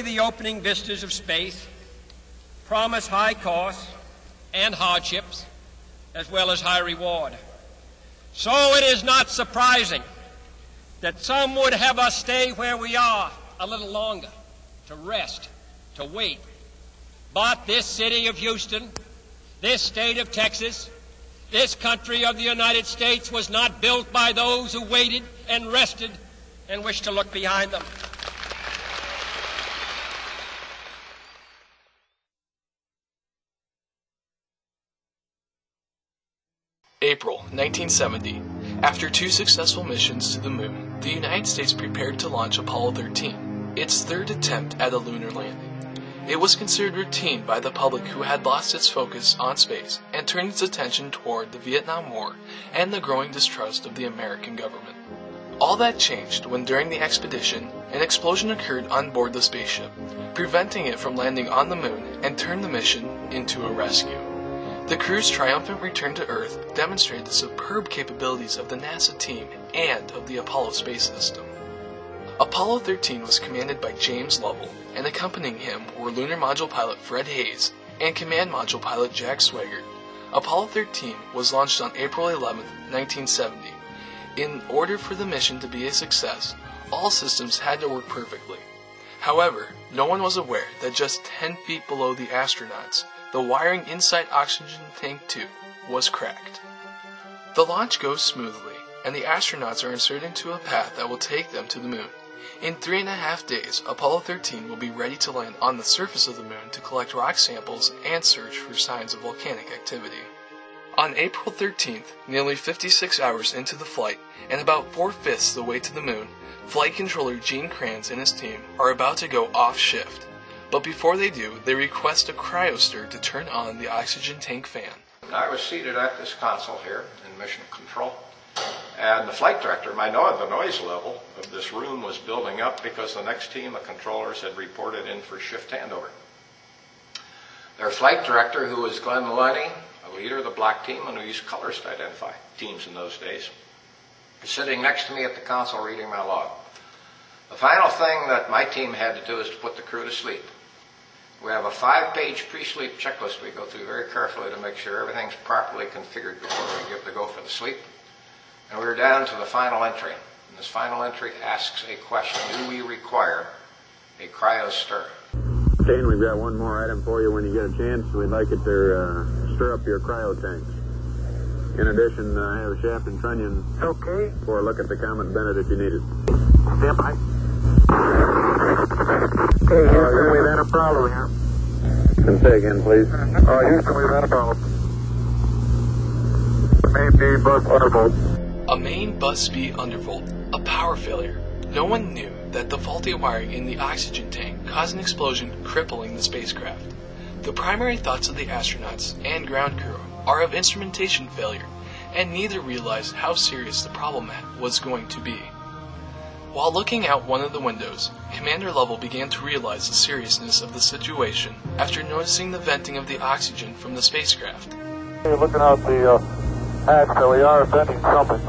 The opening vistas of space promise high costs and hardships, as well as high reward. So it is not surprising that some would have us stay where we are a little longer, to rest, to wait. But this city of Houston, this state of Texas, this country of the United States was not built by those who waited and rested and wished to look behind them. April 1970. After 2 successful missions to the moon, the United States prepared to launch Apollo 13, its third attempt at a lunar landing. It was considered routine by the public, who had lost its focus on space and turned its attention toward the Vietnam War and the growing distrust of the American government. All that changed when, during the expedition, an explosion occurred on board the spaceship, preventing it from landing on the moon and turned the mission into a rescue. The crew's triumphant return to Earth demonstrated the superb capabilities of the NASA team and of the Apollo space system. Apollo 13 was commanded by James Lovell, and accompanying him were Lunar Module pilot Fred Hayes and Command Module pilot Jack Swigert. Apollo 13 was launched on April 11, 1970. In order for the mission to be a success, all systems had to work perfectly. However, no one was aware that just 10 feet below the astronauts, the wiring inside Oxygen Tank 2 was cracked. The launch goes smoothly, and the astronauts are inserted into a path that will take them to the moon. In 3.5 days, Apollo 13 will be ready to land on the surface of the moon to collect rock samples and search for signs of volcanic activity. On April 13th, nearly 56 hours into the flight, and about 4/5 the way to the moon, Flight Controller Gene Kranz and his team are about to go off shift. But before they do, they request a cryostor to turn on the oxygen tank fan. I was seated at this console here in Mission Control, and the flight director, the noise level of this room was building up because the next team of controllers had reported in for shift handover. Their flight director, who was Glenn Lunny, a leader of the black team and who used colors to identify teams in those days, was sitting next to me at the console reading my log. The final thing that my team had to do is to put the crew to sleep. We have a 5-page pre-sleep checklist we go through very carefully to make sure everything's properly configured before we give the go for the sleep. And we're down to the final entry. And this final entry asks a question: do we require a cryostor? Shane, we've got one more item for you when you get a chance. We'd like it to stir up your cryo tanks. In addition, I have a shaft and trunnion. Okay. For a look at the Comet Bennett if you need it. Stand by. Okay, Houston, we've had a problem here. Can say again, please. Houston, we've had a problem. Main bus undervolt. A main bus speed undervolt, a power failure. No one knew that the faulty wiring in the oxygen tank caused an explosion, crippling the spacecraft. The primary thoughts of the astronauts and ground crew are of instrumentation failure, and neither realized how serious the problem was going to be. While looking out one of the windows, Commander Lovell began to realize the seriousness of the situation after noticing the venting of the oxygen from the spacecraft. Looking out the hatch, we are venting something.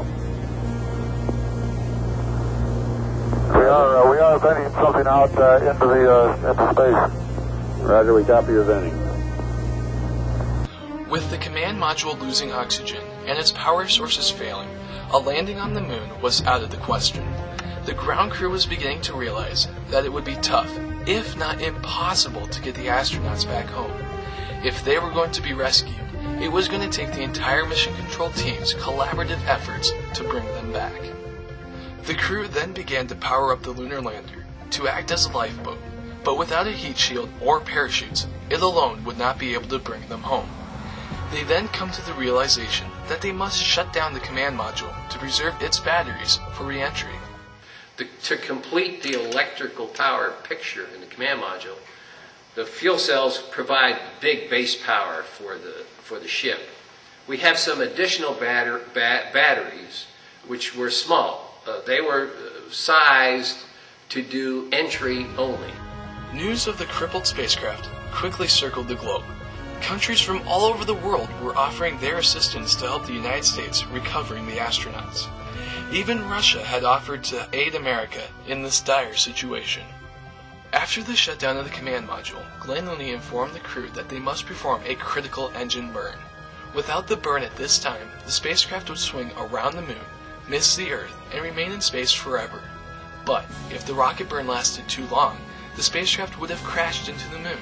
We are venting something out into space. Roger, we copy your venting. With the command module losing oxygen and its power sources failing, a landing on the moon was out of the question. The ground crew was beginning to realize that it would be tough, if not impossible, to get the astronauts back home. If they were going to be rescued, it was going to take the entire mission control team's collaborative efforts to bring them back. The crew then began to power up the lunar lander to act as a lifeboat, but without a heat shield or parachutes, it alone would not be able to bring them home. They then come to the realization that they must shut down the command module to preserve its batteries for re-entry. To complete the electrical power picture in the command module, the fuel cells provide big base power for the ship. We have some additional batteries which were small. They were sized to do entry only. News of the crippled spacecraft quickly circled the globe. Countries from all over the world were offering their assistance to help the United States recovering the astronauts. Even Russia had offered to aid America in this dire situation. After the shutdown of the command module, Glenn Looney informed the crew that they must perform a critical engine burn. Without the burn at this time, the spacecraft would swing around the moon, miss the Earth, and remain in space forever. But if the rocket burn lasted too long, the spacecraft would have crashed into the moon.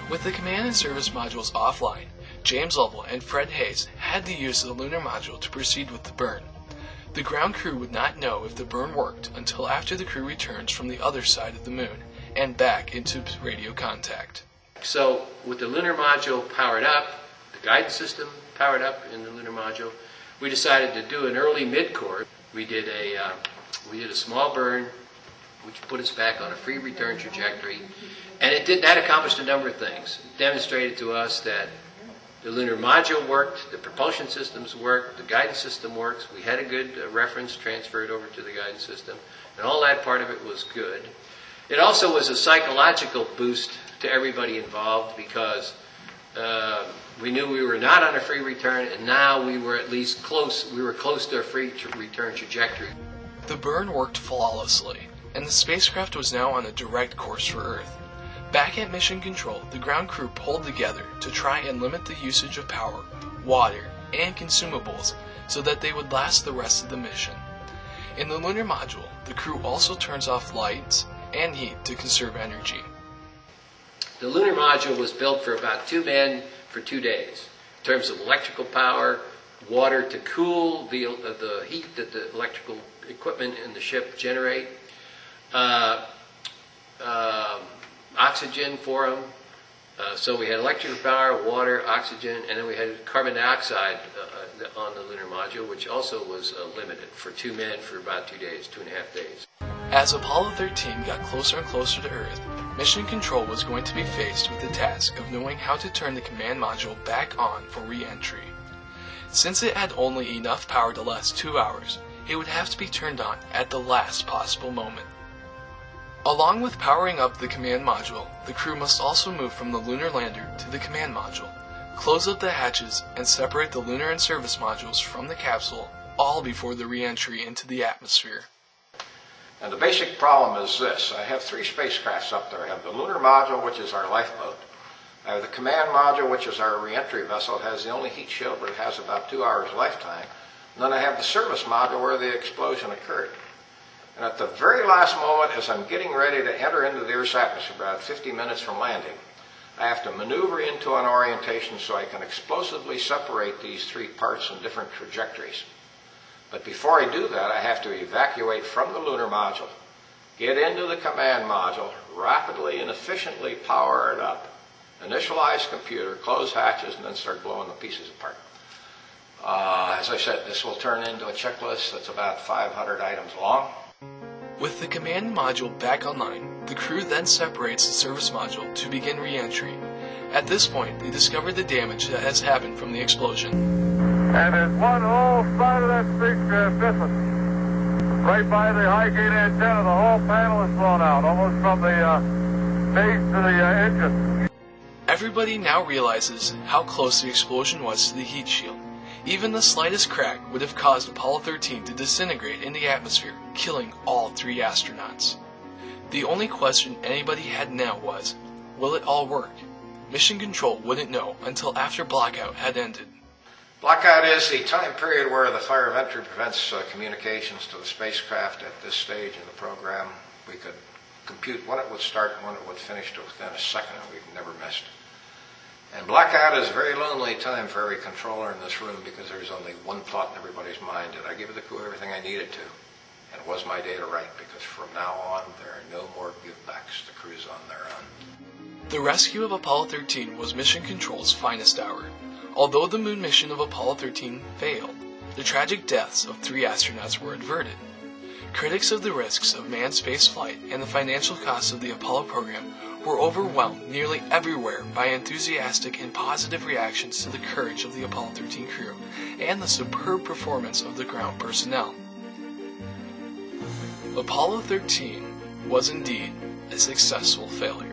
With the command and service modules offline, James Lovell and Fred Hayes had to use the lunar module to proceed with the burn. The ground crew would not know if the burn worked until after the crew returns from the other side of the moon and back into radio contact. So with the lunar module powered up, the guidance system powered up in the lunar module, we decided to do an early mid-course. We did a small burn, which put us back on a free return trajectory, and that accomplished a number of things. It demonstrated to us that the lunar module worked, the propulsion systems worked, the guidance system works. We had a good reference transferred over to the guidance system, and all that part of it was good. It also was a psychological boost to everybody involved because we knew we were not on a free return, and now we were at least close. We were close to a free return trajectory. The burn worked flawlessly, and the spacecraft was now on a direct course for Earth. Back at Mission Control, the ground crew pulled together to try and limit the usage of power, water, and consumables so that they would last the rest of the mission. In the lunar module, the crew also turns off lights and heat to conserve energy. The lunar module was built for about 2 men for 2 days. In terms of electrical power, water to cool the heat that the electrical equipment in the ship generate, oxygen for them. So we had electrical power, water, oxygen, and then we had carbon dioxide on the lunar module, which also was limited for 2 men for about 2 days, 2.5 days. As Apollo 13 got closer and closer to Earth, Mission Control was going to be faced with the task of knowing how to turn the command module back on for re-entry. Since it had only enough power to last 2 hours, it would have to be turned on at the last possible moment. Along with powering up the command module, the crew must also move from the lunar lander to the command module, close up the hatches, and separate the lunar and service modules from the capsule, all before the re-entry into the atmosphere. And the basic problem is this. I have 3 spacecrafts up there. I have the lunar module, which is our lifeboat. I have the command module, which is our re-entry vessel. It has the only heat shield, but it has about 2 hours lifetime. And then I have the service module where the explosion occurred. And at the very last moment, as I'm getting ready to enter into the Earth's atmosphere, about 50 minutes from landing, I have to maneuver into an orientation so I can explosively separate these 3 parts in different trajectories. But before I do that, I have to evacuate from the lunar module, get into the command module, rapidly and efficiently power it up, initialize computer, close hatches, and then start blowing the pieces apart. As I said, this will turn into a checklist that's about 500 items long. With the command module back online, the crew then separates the service module to begin re-entry. At this point, they discover the damage that has happened from the explosion. And there's one whole side of that spacecraft missing. Right by the high gain antenna, the whole panel is blown out, almost from the base to the engine. Everybody now realizes how close the explosion was to the heat shield. Even the slightest crack would have caused Apollo 13 to disintegrate in the atmosphere, killing all 3 astronauts. The only question anybody had now was, will it all work? Mission Control wouldn't know until after blackout had ended. Blackout is the time period where the fire of entry prevents communications to the spacecraft. At this stage in the program, we could compute when it would start and when it would finish to within a second, and we've never missed. And blackout is a very lonely time for every controller in this room because there's only one thought in everybody's mind. Did I give the crew everything I needed to? And it was my day to write, because from now on, there are no more givebacks. The crew's on their own. The rescue of Apollo 13 was Mission Control's finest hour. Although the moon mission of Apollo 13 failed, the tragic deaths of 3 astronauts were averted. Critics of the risks of manned spaceflight and the financial costs of the Apollo program were overwhelmed nearly everywhere by enthusiastic and positive reactions to the courage of the Apollo 13 crew and the superb performance of the ground personnel. Apollo 13 was indeed a successful failure.